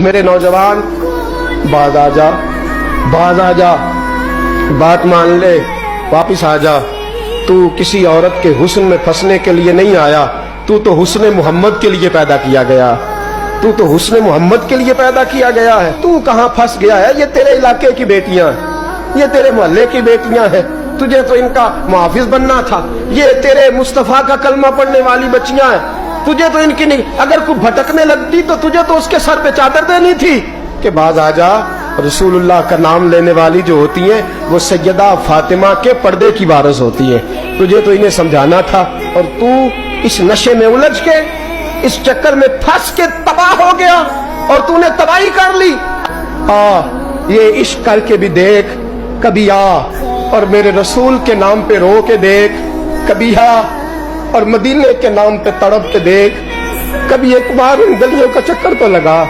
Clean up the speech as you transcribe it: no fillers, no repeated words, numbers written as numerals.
میرے نوجوان باز آ جا، باز آ جا، بات مان لے، واپس آ جا۔ تو کسی عورت کے حسن میں پھنسنے کے لیے نہیں آیا، تو حسن محمد کے لیے پیدا کیا گیا، تو حسن محمد کے لیے پیدا کیا گیا ہے۔ تو کہاں پھنس گیا ہے؟ یہ تیرے علاقے کی بیٹیاں ہیں، یہ تیرے محلے کی بیٹیاں ہیں، تجھے تو ان کا محافظ بننا تھا۔ یہ تیرے مصطفیٰ کا کلمہ پڑھنے والی بچیاں ہیں، تجھے تو ان کی نہیں، اگر کوئی بھٹکنے لگتی تو تجھے تو اس کے سر پہ چادر دینی تھی کہ باز آ جا۔ رسول اللہ کا نام لینے والی جو ہوتی ہیں وہ سیدہ فاطمہ کے پردے کی وارث ہوتی ہیں، تجھے تو انہیں سمجھانا تھا، اور تو اس نشے میں الجھ کے، اس چکر میں پھنس کے تباہ ہو گیا، اور تو نے تباہی کر لی۔ یہ عشق کر کے بھی دیکھ، کبھی آ اور میرے رسول کے نام پہ رو کے دیکھ، کبھی آ اور مدینے کے نام پہ تڑپ کے دیکھ، کبھی ایک بار ان گلیوں کا چکر تو لگا۔